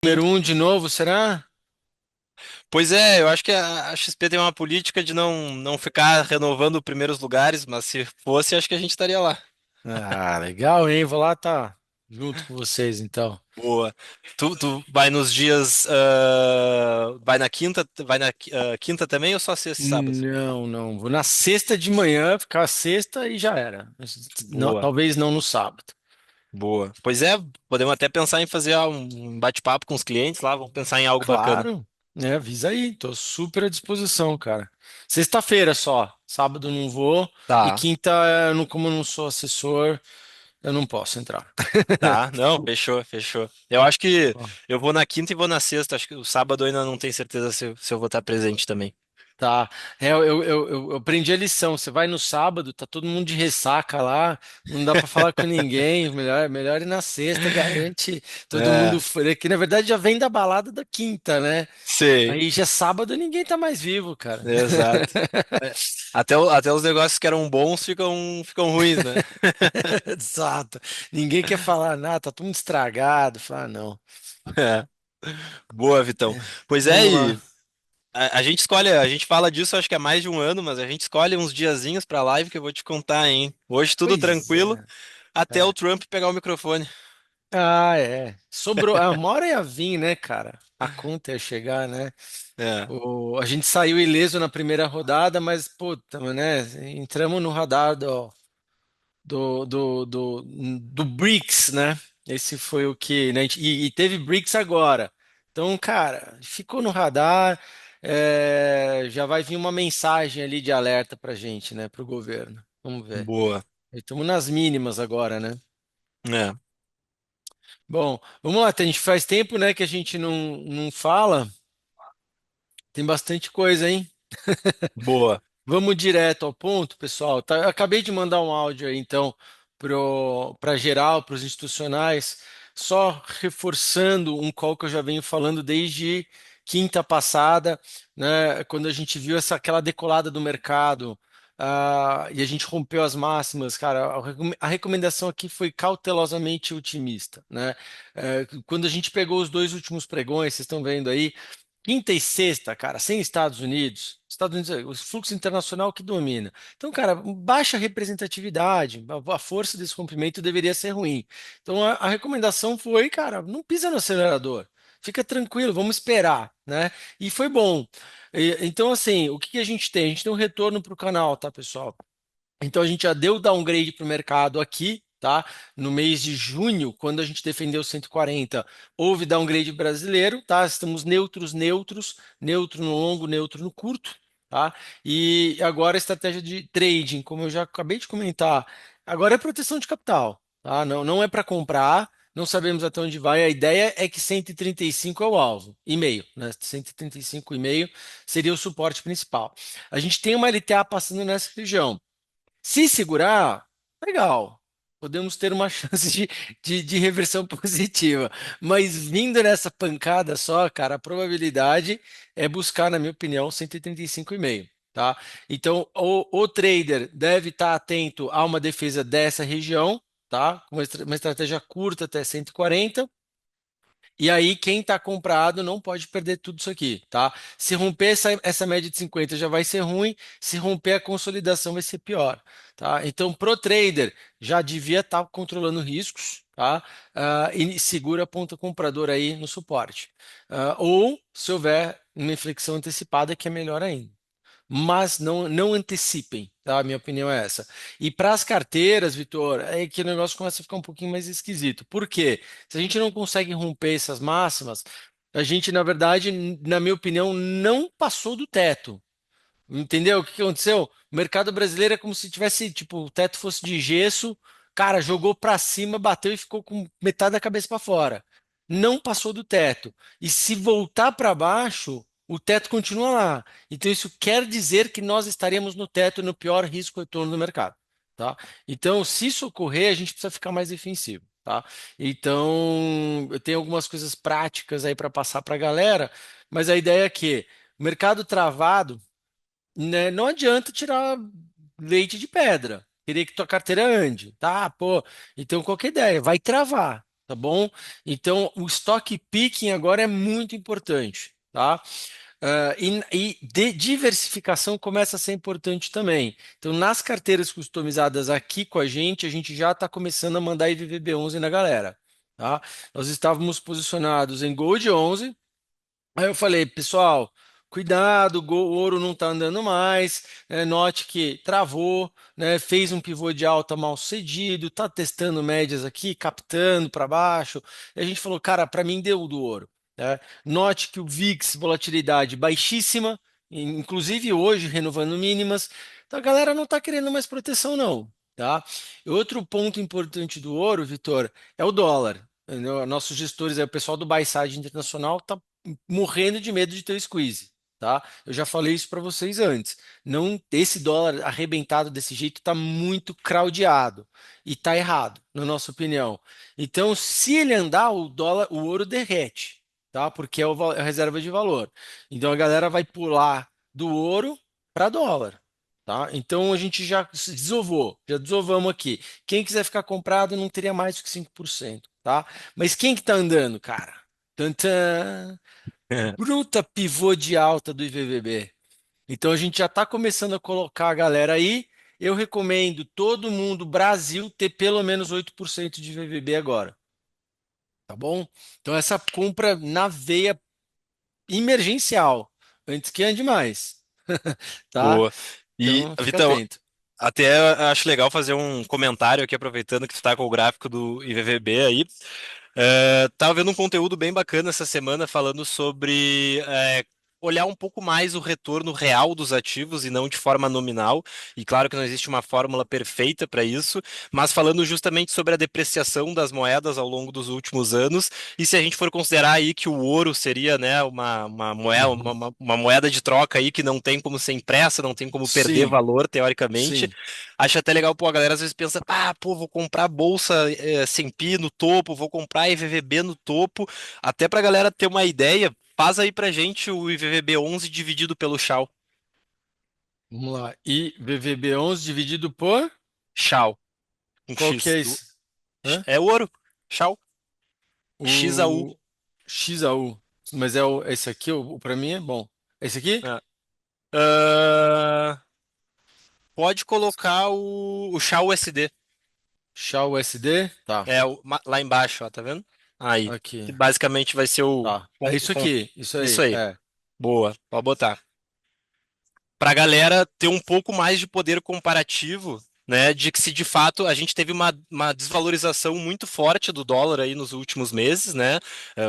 Número um de novo, será? Pois é, eu acho que a XP tem uma política de não ficar renovando primeiros lugares, mas se fosse, acho que a gente estaria lá. Ah, legal, hein? Vou lá tá junto com vocês, então. Boa. Tu vai nos dias. Vai na quinta? Vai na quinta também ou só sexta e sábado? Não, não. Vou na sexta de manhã, ficar sexta e já era. Boa, Talvez não no sábado. boa. Pois é, podemos até pensar em fazer um bate-papo com os clientes lá, vamos pensar em algo bacana. Claro, né? Avisa aí, tô super à disposição, cara. Sexta-feira só, sábado não vou e Tá, quinta, como eu não sou assessor, eu não posso entrar. tá. Não, fechou, fechou. Eu acho que eu vou na quinta e vou na sexta. Acho que o sábado eu ainda não tenho certeza se eu vou estar presente também. Tá. Eu aprendi a lição. Você vai no sábado, tá todo mundo de ressaca lá, não dá pra falar com ninguém. Melhor ir na sexta, garante todo mundo. É, Que na verdade já vem da balada da quinta, né? sei. Aí já é sábado ninguém tá mais vivo, cara. Exato. É, até os negócios que eram bons ficam ruins, né? Exato. Ninguém quer falar nada, tá todo mundo estragado. Fala, não. É. Boa, Vitão. É, Pois é, vamos lá. e a gente escolhe, a gente fala disso acho que há mais de um ano, mas a gente escolhe uns diazinhos pra live que eu vou te contar, hein? Hoje tudo Pois tranquilo, é. até o É. Trump pegar o microfone. Ah, é. Sobrou. Uma hora ia vir, né, cara? A conta ia chegar, né? É, A gente saiu ileso na primeira rodada, mas, puta, né? Entramos no radar do BRICS, né? Esse foi o que, né? E teve BRICS agora. Então, cara, ficou no radar. Já vai vir uma mensagem ali de alerta pra gente, né? Pro governo. Vamos ver. boa. Estamos nas mínimas agora, né? É, Bom, vamos lá. A gente faz tempo, né, que a gente não fala. Tem bastante coisa, hein? boa. Vamos direto ao ponto, pessoal. Tá, eu acabei de mandar um áudio aí, então, para geral, para os institucionais, só reforçando um call que eu já venho falando desde quinta passada, né, quando a gente viu aquela decolada do mercado, e a gente rompeu as máximas, cara, a recomendação aqui foi cautelosamente otimista, né? Quando a gente pegou os dois últimos pregões, vocês estão vendo aí. Quinta e sexta, cara, sem Estados Unidos. Estados Unidos é o fluxo internacional que domina. Então, cara, baixa representatividade, a força desse rompimento deveria ser ruim. Então, a recomendação foi, cara, não pisa no acelerador. Fica tranquilo, vamos esperar, né? E foi bom. Então, assim, o que que a gente tem? A gente tem um retorno para o canal, tá, pessoal? Então a gente já deu downgrade para o mercado aqui, tá? No mês de junho, quando a gente defendeu 140, houve downgrade brasileiro, tá? Estamos neutros, neutros, neutro no longo, neutro no curto, tá? E agora a estratégia de trading, como eu já acabei de comentar, agora é proteção de capital, tá? Não é para comprar, não sabemos até onde vai. A ideia é que 135 é o alvo, e meio, né? 135,5 seria o suporte principal. A gente tem uma LTA passando nessa região. Se segurar, legal. Podemos ter uma chance de reversão positiva. Mas vindo nessa pancada só, cara, a probabilidade é buscar, na minha opinião, 135,5, tá? Então, o trader deve estar atento a uma defesa dessa região, tá? Uma estratégia curta até 140. E aí, quem está comprado não pode perder tudo isso aqui, tá? Se romper essa média de 50 já vai ser ruim, se romper a consolidação vai ser pior, tá? Então, pro trader, já devia estar controlando riscos, tá? E segura a ponta comprador aí no suporte. Ou, se houver uma inflexão antecipada, que é melhor ainda, mas não antecipem, tá? A minha opinião é essa. E para as carteiras, Vitor, é que o negócio começa a ficar um pouquinho mais esquisito. Por quê? Se a gente não consegue romper essas máximas, a gente, na verdade, na minha opinião, não passou do teto. Entendeu? O que que aconteceu? O mercado brasileiro é como se tivesse, tipo, o teto fosse de gesso, cara, jogou para cima, bateu e ficou com metade da cabeça para fora. Não passou do teto. E se voltar para baixo, o teto continua lá. Então isso quer dizer que nós estaremos no teto no pior risco retorno do mercado, tá? Então, se isso ocorrer, a gente precisa ficar mais defensivo, tá? Então, eu tenho algumas coisas práticas aí para passar para a galera, mas a ideia é que o mercado travado, né, não adianta tirar leite de pedra. Queria que tua carteira ande, tá? Pô, então qualquer ideia, vai travar. tá bom? Então, o stock picking agora é muito importante, tá? Diversificação começa a ser importante também. Então, nas carteiras customizadas aqui com a gente já está começando a mandar IVVB11 na galera, tá? Nós estávamos posicionados em Gold 11. Aí eu falei, pessoal, cuidado, o ouro não está andando mais, né? Note que travou, né? Fez um pivô de alta mal sucedido, está testando médias aqui, captando para baixo. E a gente falou, cara, para mim deu do ouro, né? Note que o VIX, volatilidade baixíssima, inclusive hoje renovando mínimas. Então a galera não está querendo mais proteção, não. Tá? E outro ponto importante do ouro, Vitor, é o dólar. Entendeu? Nossos gestores, aí, o pessoal do buy side internacional, está morrendo de medo de ter o squeeze, tá? Eu já falei isso para vocês antes. Não, esse dólar arrebentado desse jeito está muito craudiado e está errado, na nossa opinião. Então, se ele andar, o dólar, o ouro derrete, tá? Porque é a reserva de valor. Então a galera vai pular do ouro para dólar. Tá? Então a gente já se desovou, já desovamos aqui. Quem quiser ficar comprado não teria mais do que 5%, tá? Mas quem que tá andando, cara? Tantã! Bruta pivô de alta do IVVB. Então a gente já está começando a colocar a galera aí. Eu recomendo todo mundo, Brasil, ter pelo menos 8% de IVVB agora, tá bom? Então essa compra na veia emergencial, antes que ande mais, tá? Boa. E, Então fica Vitão, atento. até acho legal fazer um comentário aqui, aproveitando que tu tá com o gráfico do IVVB aí. Tava vendo um conteúdo bem bacana essa semana falando sobre olhar um pouco mais o retorno real dos ativos e não de forma nominal. E claro que não existe uma fórmula perfeita para isso, mas falando justamente sobre a depreciação das moedas ao longo dos últimos anos. E se a gente for considerar aí que o ouro seria, né, uma moeda, Uhum. uma moeda de troca aí que não tem como ser impressa, não tem como perder Sim, valor, teoricamente. sim. Acho até legal, pô, a galera às vezes pensa, ah, pô, vou comprar bolsa Sempi no topo, vou comprar IVVB no topo. Até pra galera ter uma ideia, faz aí pra gente o IVVB 11 dividido pelo Shao. Vamos lá. E VVB11 dividido por? Shao, com Qual que X. é isso? Hã? É ouro. Shao. X a U. O XAU. Mas esse aqui, o para mim é bom. Esse aqui? É. Ah, pode colocar o Shao USD. Chá USD? Tá. Lá embaixo, ó, tá vendo? Aí. Aqui. Que basicamente vai ser o. Tá. É isso aqui. Isso Isso aí. aí. É. Boa, pode botar. Para a galera ter um pouco mais de poder comparativo, né, de que se de fato a gente teve uma desvalorização muito forte do dólar aí nos últimos meses, né,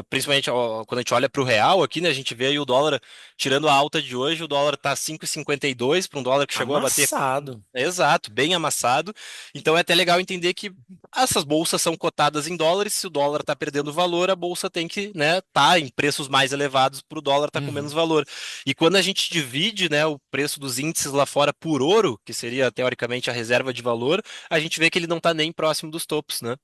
principalmente ó, quando a gente olha para o real aqui, né, a gente vê aí o dólar, tirando a alta de hoje, o dólar está 5,52 para um dólar que chegou a bater. Amassado. Exato, bem amassado. Então é até legal entender que essas bolsas são cotadas em dólares. Se o dólar está perdendo valor, a bolsa tem que, né, tá em preços mais elevados para o dólar estar com menos Uhum. valor. E quando a gente divide, né, o preço dos índices lá fora por ouro, que seria teoricamente a reserva de valor, a gente vê que ele não está nem próximo dos topos, né?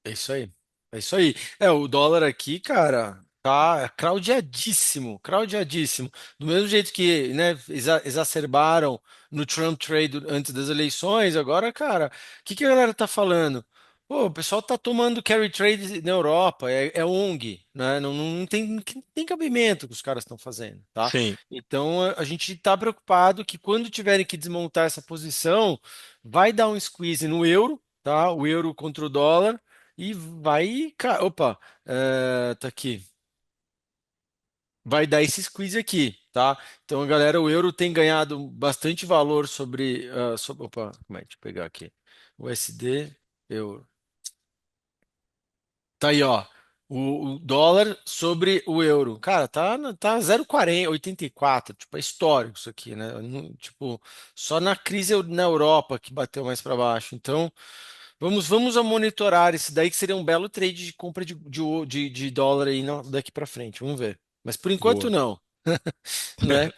É isso aí. É isso aí. É, o dólar aqui, cara, tá craudiadíssimo, craudiadíssimo. Do mesmo jeito que, né, exacerbaram no Trump Trade antes das eleições, agora, cara, o que que a galera tá falando? Pô, o pessoal tá tomando carry trade na Europa, é ONG, né? Não tem cabimento que os caras estão fazendo, tá? Sim. Então a gente tá preocupado que quando tiverem que desmontar essa posição, vai dar um squeeze no euro, tá? O euro contra o dólar. E vai. Opa, tá aqui. Vai dar esse squeeze aqui, tá? Então, galera, o euro tem ganhado bastante valor opa, como é? Deixa eu pegar aqui. USD, euro. Tá aí, ó. O dólar sobre o euro. Cara, tá 0,40, 84. Tipo, é histórico isso aqui, né? Tipo, só na crise na Europa que bateu mais para baixo. Então. Vamos a monitorar esse daí, que seria um belo trade de compra de dólar aí daqui para frente. Vamos ver. Mas por enquanto Boa. não, né?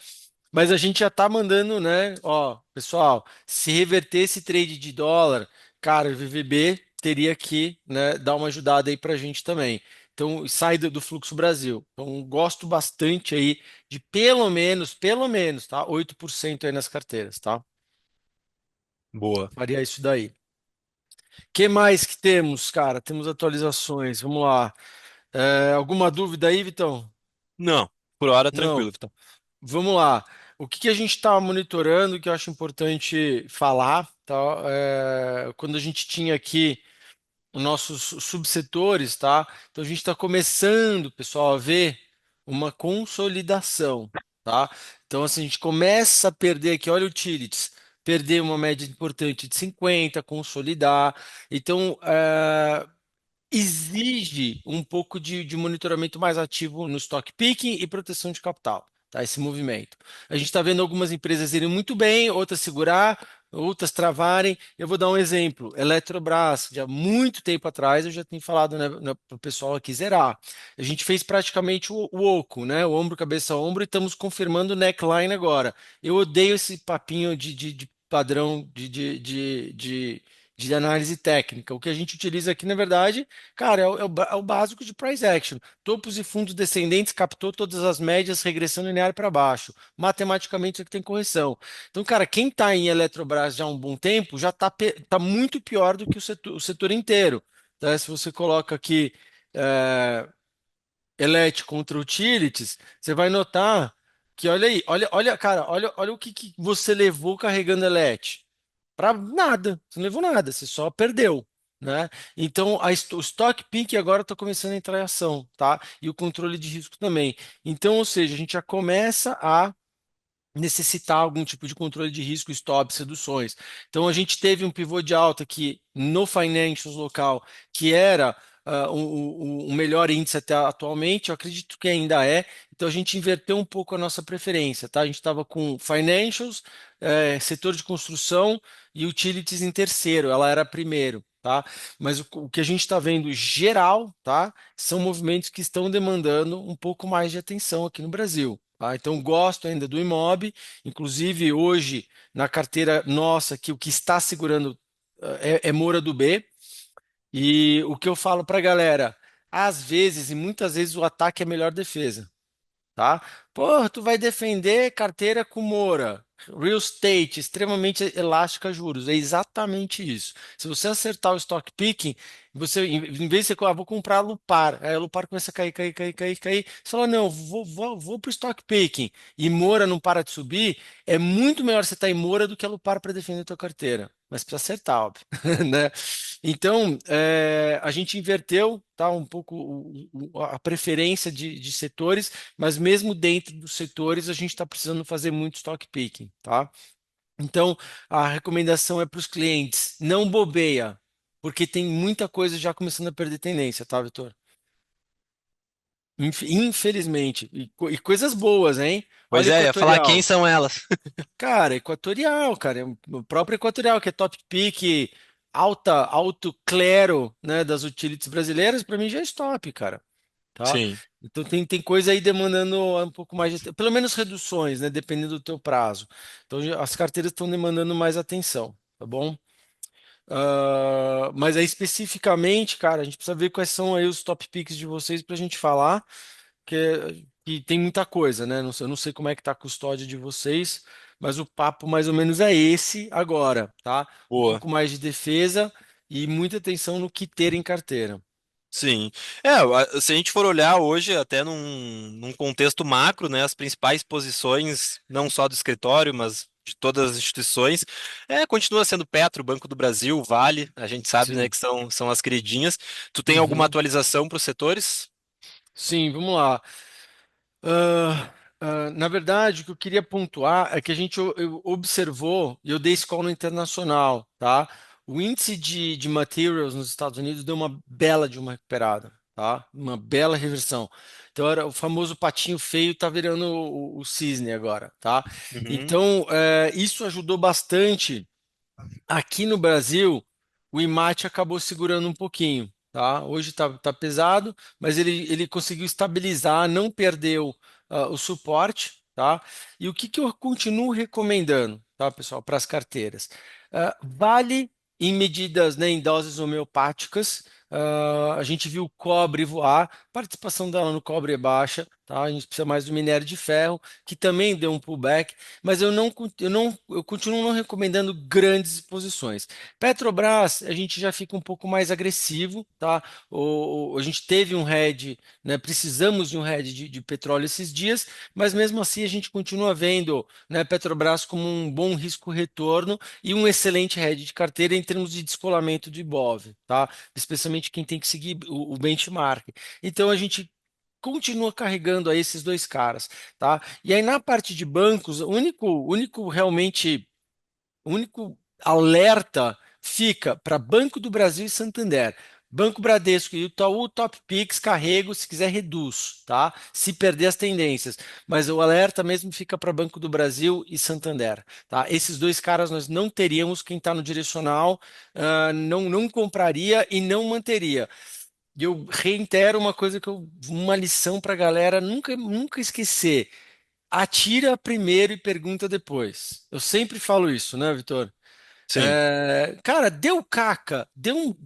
Mas a gente já tá mandando, né? Ó, pessoal, se reverter esse trade de dólar, cara, o VVB teria que, né, dar uma ajudada aí pra gente também. Então, sai do fluxo Brasil. Então, gosto bastante aí de pelo menos, tá? 8% aí nas carteiras, tá? Boa. Faria isso daí. Que mais que temos, cara? Temos atualizações. Vamos lá. Alguma dúvida aí, Vitão? Não, por hora Não. tranquilo, Vitão. Vamos lá. O que que a gente está monitorando que eu acho importante falar, tá? Quando a gente tinha aqui os nossos subsetores, tá? Então a gente está começando, pessoal, a ver uma consolidação, tá? Então assim, a gente começa a perder aqui, olha o utilities, perder uma média importante de 50, consolidar. Então, exige um pouco de monitoramento mais ativo no stock picking e proteção de capital, tá? Esse movimento. A gente está vendo algumas empresas irem muito bem, outras segurar, outras travarem. Eu vou dar um exemplo. Eletrobras, já há muito tempo atrás, eu já tenho falado, né, para o pessoal aqui zerar. A gente fez praticamente o oco, né? O ombro, cabeça, ombro, e estamos confirmando o neckline agora. Eu odeio esse papinho de padrão de análise técnica. O que a gente utiliza aqui, na verdade, cara, é o básico de price action. Topos e fundos descendentes captou todas as médias, regressão linear para baixo. Matematicamente, isso aqui tem correção. Então, cara, quem está em Eletrobras já há um bom tempo já está tá muito pior do que o setor inteiro. Tá? Se você coloca aqui é, Elet contra Utilities, você vai notar que, olha aí, olha, cara, olha o que você levou carregando Elet. Para nada, você não levou nada, você só perdeu, né? Então, o stock pick agora está começando a entrar em ação, tá? E o controle de risco também. Então, ou seja, a gente já começa a necessitar algum tipo de controle de risco, stop, seduções. Então a gente teve um pivô de alta aqui no financials local, que era o melhor índice até atualmente, eu acredito que ainda é. Então a gente inverteu um pouco a nossa preferência, tá? A gente estava com financials, setor de construção e utilities em terceiro, ela era primeiro. Tá? Mas o que a gente está vendo geral, tá? São movimentos que estão demandando um pouco mais de atenção aqui no Brasil. Tá? Então, gosto ainda do Imob, inclusive hoje na carteira nossa, que o que está segurando é Moura do B. E o que eu falo para a galera, às vezes e muitas vezes o ataque é a melhor defesa, tá? Porra, tu vai defender carteira com mora, real estate, extremamente elástica a juros. É exatamente isso. Se você acertar o stock picking, você, em vez de você, vou comprar a Lupar, aí a Lupar começa a cair, cair, cair, cair, cair. Você fala, não, vou para o stock picking e mora não para de subir, é muito melhor você estar em mora do que a Lupar para defender a tua carteira. Mas precisa acertar, óbvio, né? Então, a gente inverteu, tá, um pouco a preferência de setores, mas mesmo dentro dos setores, a gente está precisando fazer muito stock picking, tá? Então, a recomendação é para os clientes, não bobeia, porque tem muita coisa já começando a perder tendência, tá, Vitor? Infelizmente. E coisas boas, hein? Pois Olha é, eu ia falar quem Equatorial. são elas. Cara, Equatorial, cara. O próprio Equatorial, que é top pick, alto clero, né, das utilities brasileiras, para mim já é stop, cara. Tá? Sim. Então tem coisa aí demandando um pouco mais de, pelo menos reduções, né? Dependendo do teu prazo. Então as carteiras estão demandando mais atenção, tá bom? Mas aí especificamente, cara, a gente precisa ver quais são aí os top picks de vocês para a gente falar, que tem muita coisa, né? Eu não sei como é que tá a custódia de vocês, mas o papo mais ou menos é esse agora, tá? Um Boa. pouco mais de defesa e muita atenção no que ter em carteira. Sim. Se a gente for olhar hoje, até num contexto macro, né, as principais posições, não só do escritório, mas de todas as instituições, continua sendo Petro, Banco do Brasil, Vale, a gente sabe, né, Sim. que são as queridinhas. Tu tem alguma Uhum. atualização para os setores? Sim, vamos lá. Na verdade, o que eu queria pontuar é que a gente observou, e eu dei esse call no internacional, tá? O índice de materials nos Estados Unidos deu uma bela de uma recuperada, tá? Uma bela reversão. Então, era o famoso patinho feio, tá virando o cisne agora, tá? Uhum. Então, isso ajudou bastante. Aqui no Brasil, o IMAT acabou segurando um pouquinho, tá? Hoje tá pesado, mas ele conseguiu estabilizar, não perdeu o suporte, tá? E o que que eu continuo recomendando, tá, pessoal, para as carteiras? Vale em medidas, né, em doses homeopáticas, A gente viu o cobre voar, a participação dela no cobre é baixa, tá? A gente precisa mais do minério de ferro, que também deu um pullback, mas eu continuo não recomendando grandes posições. Petrobras, a gente já fica um pouco mais agressivo, tá? A gente teve um hedge, né? Precisamos de um hedge de petróleo esses dias, mas mesmo assim a gente continua vendo, né, Petrobras como um bom risco-retorno e um excelente hedge de carteira em termos de descolamento de IBOV, tá? Especialmente quem tem que seguir o benchmark. Então a gente continua carregando aí esses dois caras, tá? E aí na parte de bancos, o único realmente o único alerta fica para Banco do Brasil e Santander. Banco Bradesco e Itaú, Top Pix, carrego, se quiser reduz, tá? Se perder as tendências. Mas o alerta mesmo fica para Banco do Brasil e Santander, tá? Esses dois caras nós não teríamos, quem está no direcional, não compraria e não manteria. E eu reitero uma lição para a galera nunca esquecer. Atira primeiro e pergunta depois. Eu sempre falo isso, né, Vitor? Sim. Cara, deu caca, deu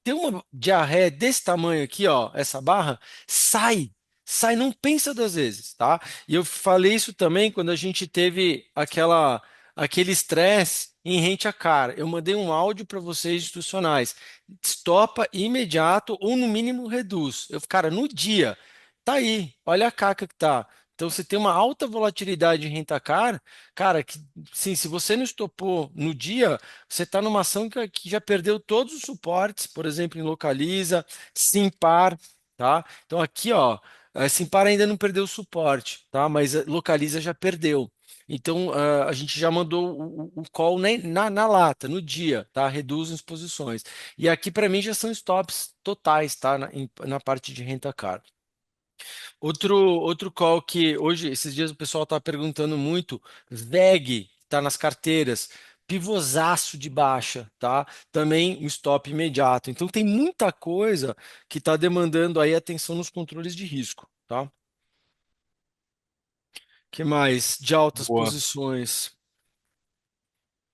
uma diarreia desse tamanho aqui, ó, essa barra, sai, não pensa duas vezes, tá? E eu falei isso também quando a gente teve aquele estresse em rente a cara. Eu mandei um áudio para vocês institucionais, estopa imediato ou no mínimo reduz. Cara, no dia, tá aí, olha a caca que tá. Então, você tem uma alta volatilidade em renta cara, que sim, se você não estopou no dia, você está numa ação que já perdeu todos os suportes, por exemplo, em Localiza, Simpar, tá? Então aqui, ó, a Simpar ainda não perdeu o suporte, tá? Mas a Localiza já perdeu. Então a gente já mandou o call na lata, no dia, tá? Reduz as posições. E aqui para mim já são stops totais, tá? Na parte de renta car. Outro call que hoje, esses dias o pessoal está perguntando muito, VEG está nas carteiras, pivôzaço de baixa, tá? Também um stop imediato. Então tem muita coisa que está demandando aí atenção nos controles de risco, tá? Que mais? De altas Boa. posições.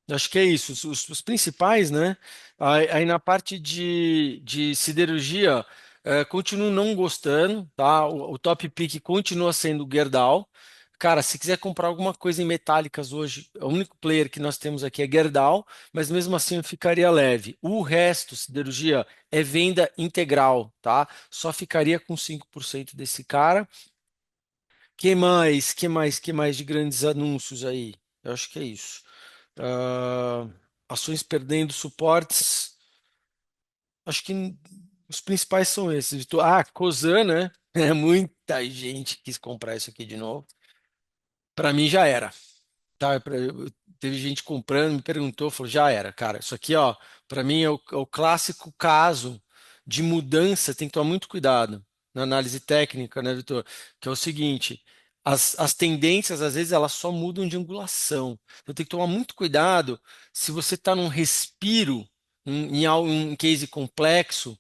Acho que é isso, os principais, né? Aí na parte de siderurgia, continuo não gostando, tá? O top pick continua sendo o Gerdau. Cara, se quiser comprar alguma coisa em metálicas hoje, o único player que nós temos aqui é Gerdau, mas mesmo assim eu ficaria leve. O resto, siderurgia, é venda integral, tá? Só ficaria com 5% desse cara. Que mais? Que mais de grandes anúncios aí? Eu acho que é isso. Ah, ações perdendo suportes. Acho que os principais são esses. Cosan, né? É, muita gente quis comprar isso aqui de novo. Para mim já era. Tá, teve gente comprando, me perguntou, falou, já era, cara. Isso aqui, ó, para mim é o clássico caso de mudança, tem que tomar muito cuidado na análise técnica, né, Vitor? Que é o seguinte, as tendências, às vezes, elas só mudam de angulação. Então tem que tomar muito cuidado se você está num respiro, em um case complexo,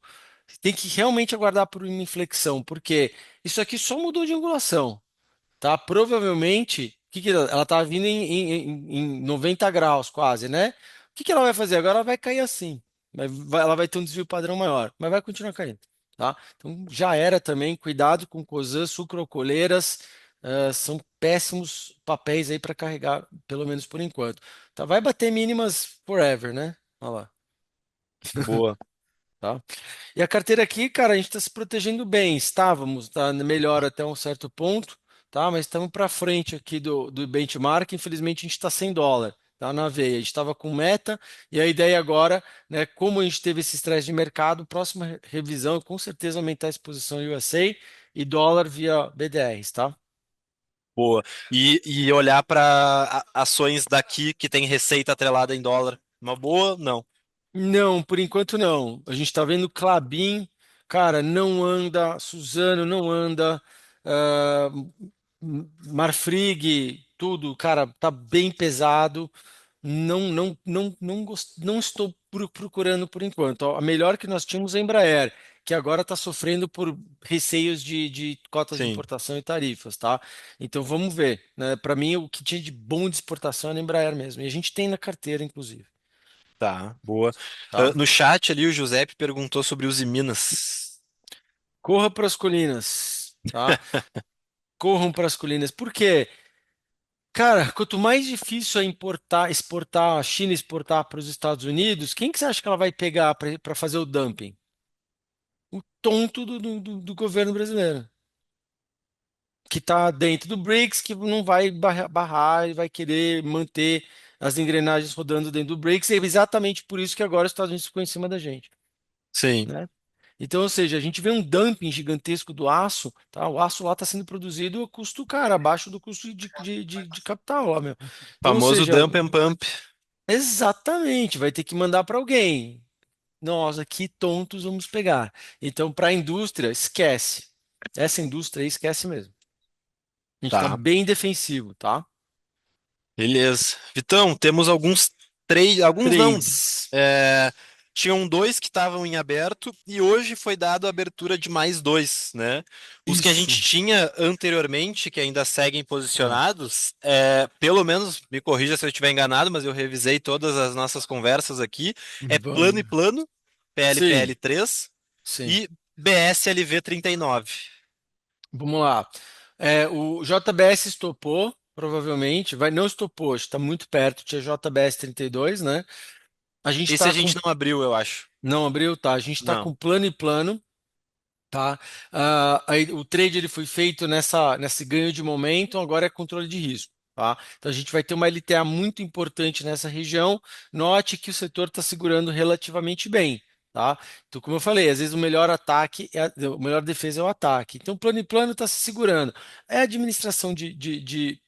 tem que realmente aguardar por uma inflexão, porque isso aqui só mudou de angulação, tá? Provavelmente, ela tá vindo em 90 graus quase, né? O que que ela vai fazer agora? Ela vai cair assim. Ela vai ter um desvio padrão maior, mas vai continuar caindo, tá? Então já era também, cuidado com Cosan, sucroalcooleiras, são péssimos papéis aí para carregar, pelo menos por enquanto. Tá? Vai bater mínimas forever, né? Olha lá. Boa. Tá? E a carteira aqui, cara, a gente está se protegendo bem. Estávamos, tá melhor até um certo ponto, tá? Mas estamos para frente aqui do benchmark. Infelizmente, a gente está sem dólar, tá na veia. A gente estava com meta e a ideia agora, né? Como a gente teve esse estresse de mercado, próxima revisão, com certeza aumentar a exposição USA e dólar via BDRs, tá? Boa. E olhar para ações daqui que tem receita atrelada em dólar. Uma boa? Não. Não, por enquanto não. A gente está vendo Klabin, cara, não anda, Suzano não anda, ah, Marfrig, tudo, cara, tá bem pesado. Não estou procurando por enquanto. A melhor que nós tínhamos é a Embraer, que agora está sofrendo por receios de cotas de Sim. importação e tarifas, tá? Então vamos ver, né? Para mim, o que tinha de bom de exportação era a Embraer mesmo. E a gente tem na carteira, inclusive. Tá, boa. tá? No chat ali, o Giuseppe perguntou sobre os Minas. Corra para as colinas, tá? Corram para as colinas. Por quê? Cara, quanto mais difícil é importar, exportar, a China exportar para os Estados Unidos, quem que você acha que ela vai pegar para fazer o dumping? O tonto do governo brasileiro, que está dentro do BRICS, que não vai barrar e vai querer manter as engrenagens rodando dentro do BRICS. E é exatamente por isso que agora os Estados Unidos ficou em cima da gente, Sim, né? Então, ou seja, a gente vê um dumping gigantesco do aço, tá? O aço lá está sendo produzido a custo, cara, abaixo do custo de capital lá, meu. Então, ou famoso seja, dump and pump. exatamente, vai ter que mandar para alguém. Nós aqui, tontos, vamos pegar. Então, para a indústria, esquece. Essa indústria aí, esquece mesmo. A gente está Tá, bem defensivo, tá? beleza. Vitão, temos alguns três, alguns não. Trades. É, tinham dois que estavam em aberto e hoje foi dado a abertura de mais dois, né? Os que a Isso. gente tinha anteriormente, que ainda seguem Ah, posicionados, pelo menos, me corrija se eu estiver enganado, mas eu revisei todas as nossas conversas aqui, é plano e vamos. plano, Sim, PLPL3 sim. e BSLV 39. Vamos lá. O JBS estopou, provavelmente. Vai, não estopou, está muito perto. Tinha JBS 32, né? A gente Esse a está gente com. não abriu, eu acho. Não abriu, tá? A gente está Não. com plano e plano. Tá? Aí, o trade ele foi feito nesse ganho de momento, agora é controle de risco. Tá? Então a gente vai ter uma LTA muito importante nessa região. Note que o setor está segurando relativamente bem. Tá? Então, como eu falei, às vezes o melhor ataque o melhor defesa é o ataque. Então, plano e plano está se segurando. É administração de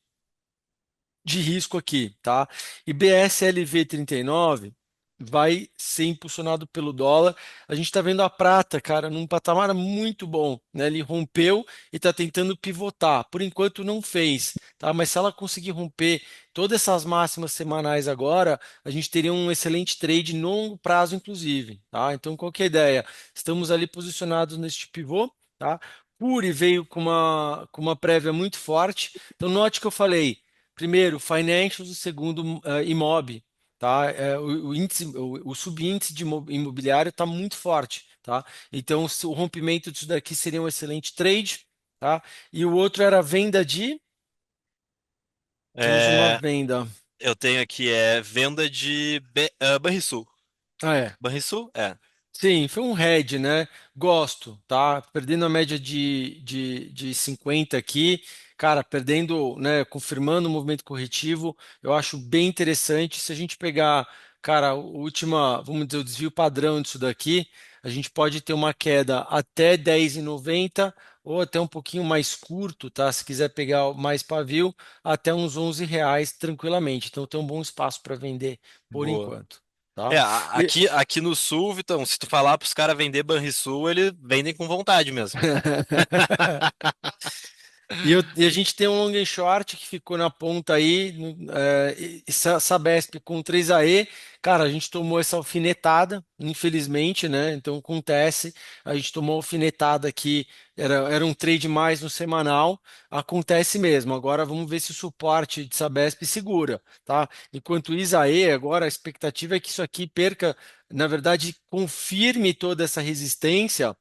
risco aqui, tá? E BSLV 39 vai ser impulsionado pelo dólar. A gente está vendo a prata, cara, num patamar muito bom, né? Ele rompeu e está tentando pivotar. Por enquanto não fez, tá? Mas se ela conseguir romper todas essas máximas semanais agora, a gente teria um excelente trade no longo prazo, inclusive, tá? Então, qual que é a ideia? Estamos ali posicionados neste pivô, tá? Puri veio com uma prévia muito forte. Então, note que eu falei. Primeiro, financials, o segundo, imob, tá? O índice, o subíndice de imobiliário está muito forte, tá? Então, o rompimento disso daqui seria um excelente trade, tá? E o outro era a venda de. Tínhamos uma É, venda. eu tenho aqui venda de Banrisul. Ah, é. Banrisul? É. Sim, foi um head, né? Gosto, tá? Perdendo a média de 50 aqui, cara, perdendo, né? Confirmando o movimento corretivo, eu acho bem interessante. Se a gente pegar, cara, o última, vamos dizer, o desvio padrão disso daqui, a gente pode ter uma queda até 10,90 ou até um pouquinho mais curto, tá? Se quiser pegar mais pavio, até uns R$ 11 tranquilamente. Então tem um bom espaço para vender por Boa. enquanto, tá? Aqui no sul, Vitão, se tu falar pros caras vender Banrisul, eles vendem com vontade mesmo. E a gente tem um long and short que ficou na ponta aí, Sabesp com 3AE, cara, a gente tomou essa alfinetada, infelizmente, né? Então acontece, a gente tomou alfinetada aqui, era um trade mais no semanal, acontece mesmo. Agora vamos ver se o suporte de Sabesp segura, tá? Enquanto ISAE, agora a expectativa é que isso aqui perca, na verdade, confirme toda essa resistência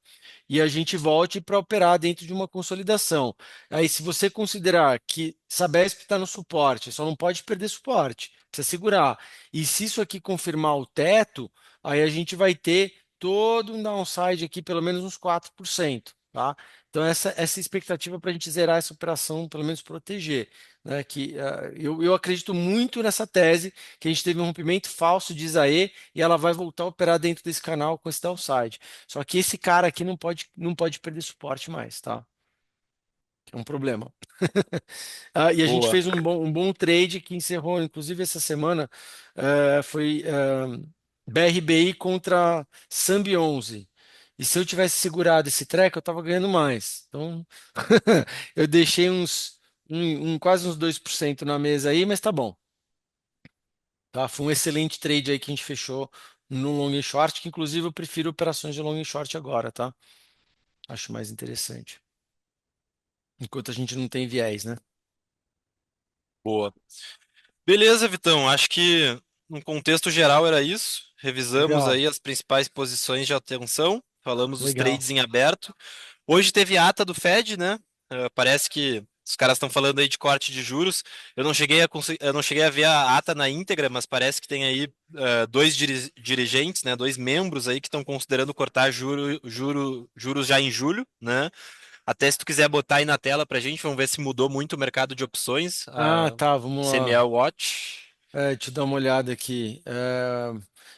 e a gente volte para operar dentro de uma consolidação. Aí, se você considerar que Sabesp está no suporte, só não pode perder suporte, precisa segurar. E se isso aqui confirmar o teto, aí a gente vai ter todo um downside aqui, pelo menos uns 4%, tá? Então, essa expectativa para a gente zerar essa operação, pelo menos proteger. Né, eu acredito muito nessa tese que a gente teve um rompimento falso de Isae e ela vai voltar a operar dentro desse canal com esse downside. Só que esse cara aqui não pode perder suporte mais, tá? É um problema. E a gente Boa. fez um bom trade que encerrou, inclusive essa semana, foi BRBI contra Sambi 11. E se eu tivesse segurado esse treco, eu estava ganhando mais. Então, eu deixei quase uns 2% na mesa aí, mas tá bom. Tá? Foi um excelente trade aí que a gente fechou no long e short, que inclusive eu prefiro operações de long e short agora, tá? Acho mais interessante. Enquanto a gente não tem viés, né? Boa. Beleza, Vitão. Acho que no contexto geral era isso. Revisamos Legal, aí as principais posições de atenção, falamos dos legal. trades em aberto. Hoje teve a ata do Fed, né? Parece que os caras estão falando aí de corte de juros. Eu não cheguei a ver a ata na íntegra, mas parece que tem aí dois dirigentes, né? Dois membros aí que estão considerando cortar juros já em julho, né? Até se tu quiser botar aí na tela pra gente, vamos ver se mudou muito o mercado de opções. Ah, A tá, vamos CME lá. Watch. Deixa eu dar uma olhada aqui.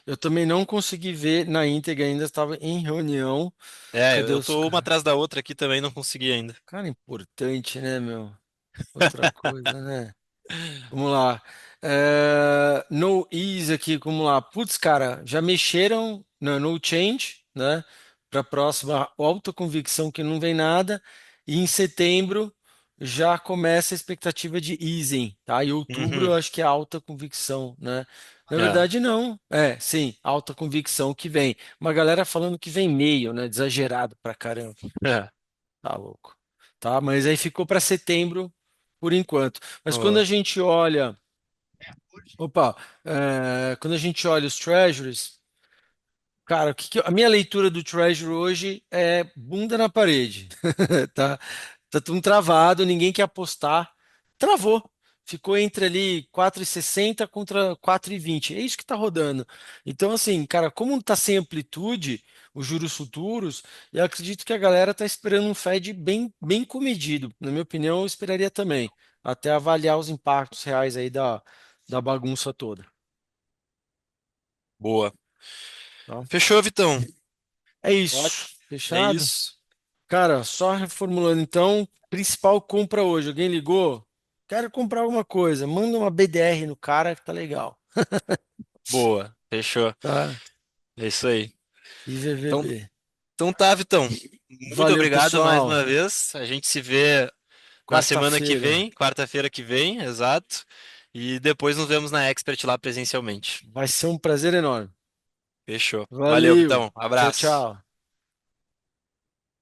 Eu também não consegui ver na íntegra ainda, estava em reunião. É, Cadê eu os tô uma caras? atrás da outra aqui também, não consegui ainda. Cara, importante, né, meu? Outra coisa, né? Vamos lá. No ease aqui, vamos lá. Putz, cara, já mexeram na no change, né? Para a próxima alta convicção que não vem nada. E em setembro já começa a expectativa de easing, tá? E outubro eu Uhum. acho que é alta convicção, né? Na É, verdade, não. Sim, alta convicção que vem. Uma galera falando que vem meio, né? Exagerado pra caramba. é. Tá louco. Tá, mas aí ficou para setembro por enquanto. Mas quando Ó, a gente olha, opa, quando a gente olha os treasuries, cara, a minha leitura do treasury hoje é bunda na parede, tá? Tá tudo travado, ninguém quer apostar. Travou. Ficou entre ali 4,60 contra 4,20. É isso que tá rodando. Então, assim, cara, como tá sem amplitude os juros futuros, eu acredito que a galera tá esperando um Fed bem, bem comedido. Na minha opinião, eu esperaria também, até avaliar os impactos reais aí da bagunça toda. boa. Tá? Fechou, Vitão. É Ótimo. isso. É Fechado? isso. Cara, só reformulando então, principal compra hoje. Alguém ligou? Quero comprar alguma coisa. Manda uma BDR no cara que tá legal. Boa. Fechou. Tá? É isso aí. Então, IVVB. então tá, Vitão. Muito Valeu, obrigado mais pessoal. uma vez. A gente se vê na semana que Quarta-feira. vem, quarta-feira que vem, exato. E depois nos vemos na Expert lá presencialmente. Vai ser um prazer enorme. Fechou. Valeu, Valeu. Vitão. Tchau, Abraço. tchau.